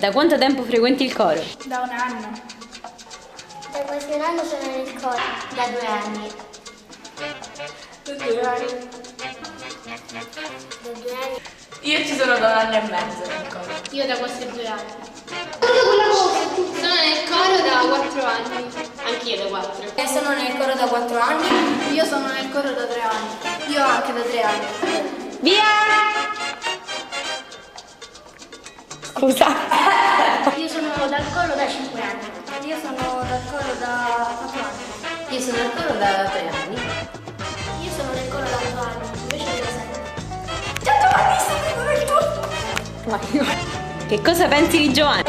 Da quanto tempo frequenti il coro? Da un anno. Da quasi un anno sono nel coro. Da 2 anni. Da 2 anni. Da 2 anni. Io ci sono da un anno e mezzo nel coro. Io da quasi 2 anni. Sono nel coro da 4 anni. Anch'io da 4. Sono nel coro da 4 anni. Io sono nel coro da 3 anni. Io anche da 3 anni. Via! Scusa. Io sono dal coro da 5 anni. Io sono dal coro da 4 anni. Io sono nel coro da 3 anni. Io sono nel coro da 8 anni, invece da 7. Ciao Giovanni, stai nel coro! Che cosa pensi di Giovanni?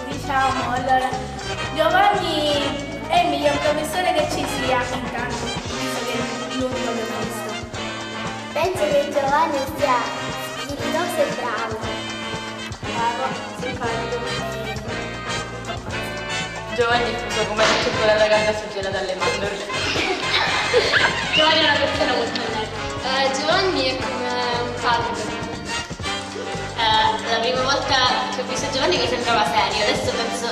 Diciamo, allora, Giovanni è il miglior professore che ci sia in campo, visto che è l'unico che ho visto. Penso che Giovanni sia spiritoso e bravo. Bravo, simpatico. Giovanni è fuso come la cioccolata calda surgelata dalle mandorle. Giovanni è una persona molto allegra. Giovanni è come un padre. La prima volta che ho visto Giovanni mi sembrava serio, adesso penso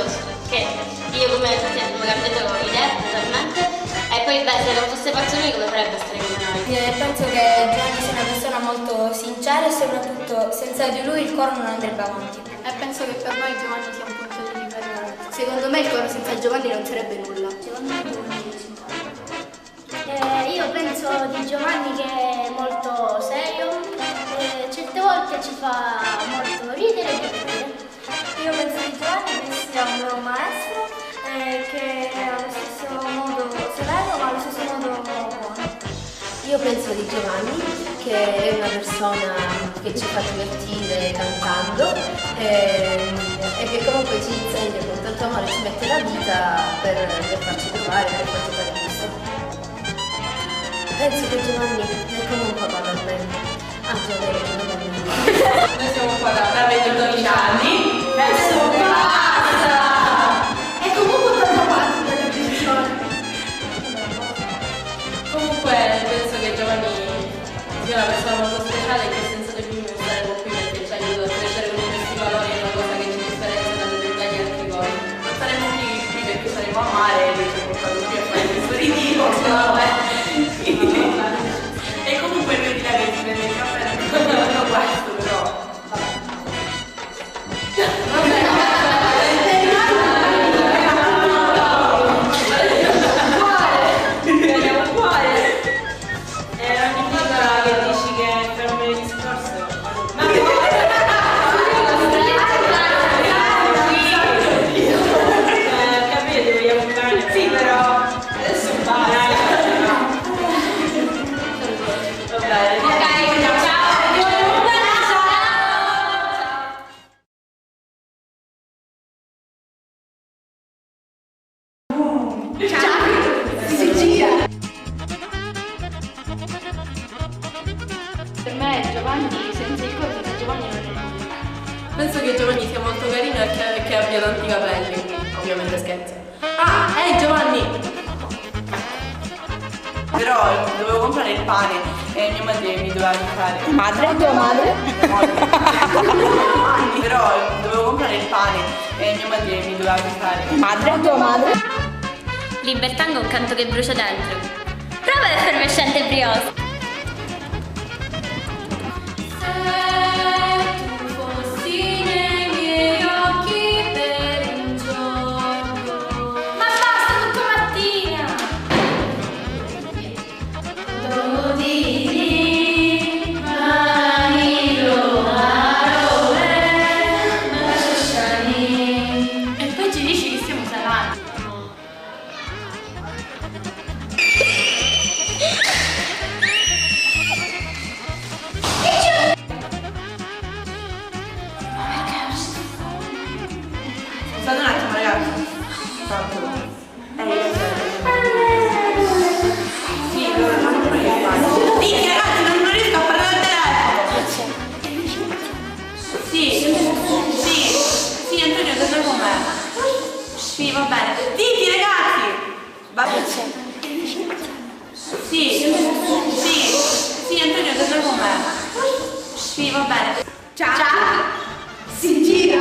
che io come tutti abbiamo cambiato idea totalmente e poi se non fosse pazzo lui come farebbe a stare con noi? Penso che Giovanni sia una persona molto sincera e soprattutto senza di lui il coro non andrebbe avanti. E penso che per noi Giovanni sia un punto di riferimento. Secondo me il coro senza Giovanni non sarebbe nulla. Secondo me io penso di Giovanni che è molto serio, certe volte ci fa molto ridere e divertire. Io penso di Giovanni che sia un bravo maestro, che è allo stesso modo severo ma allo stesso modo buono. Io penso di Giovanni che è una persona che ci fa divertire cantando e che comunque ci insegna con tanto amore, ci mette la vita per farci trovare, per farci fare questo. Penso che Giovanni è come un papà per me. Ah, Giovanni. Noi siamo qua da 22 anni. Adesso basta! E comunque torno avanti per la decisione. Comunque penso che Giovanni sia una persona molto speciale e che senza di lui non saremmo qui perché ci aiuta a crescere con questi valori, è una cosa che ci differenzia dagli altri cori. Non saremmo qui perché saremo a mare e lui ci ha portato qui a fare questo ritiro, vabbè. E comunque lui dirà che si prende il caffè, non questo però. Per me Giovanni, senza il coro, senza Giovanni non è nulla. Penso che Giovanni sia molto carino e che abbia tanti capelli. Ovviamente scherzo. Ah, Giovanni! Però dovevo comprare il pane e mia madre mi doveva aiutare. Madre? Tua madre? Però dovevo comprare il pane e mia madre mi doveva aiutare. Madre? Tua madre? Libertango è un canto che brucia dentro. Prova l'effervescente brioche. Scusate un attimo ragazzi. Tanto. Sì, allora non comprare il pane. Sì, ragazzi, non riesco a parlare al telefono. Sì, Antonio, torna con me. Sì, va bene. Zitti ragazzi! Va bene. Sì, Antonio, torna con me. Sì, va bene. Si gira.